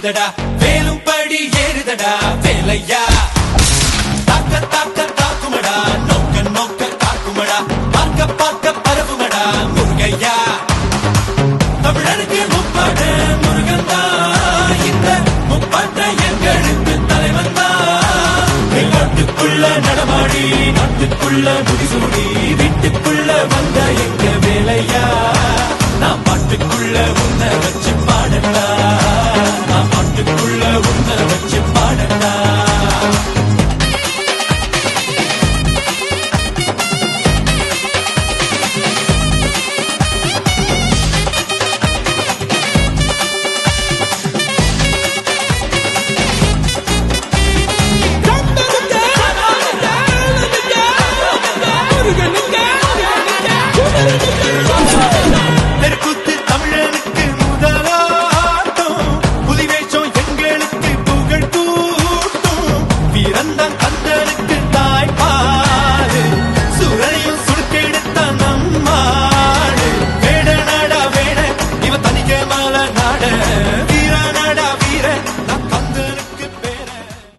அடிக்குதடா வேலும் படி ஏறுதடா வேலையா தாக்க தாக்க தாக்குமடா நோக்க நோக்க தாக்குமடா பார்க்க பார்க்க பரவுமடா முருகையா தமிழருக்கு முப்பாட்ட முருகந்தா இந்த முப்பாட்ட எங்களுக்கு தலைவன் தான் நாட்டுக்குள்ள நடமாடி நாட்டுக்குள்ள முடிசூடி வீட்டுக்குள்ள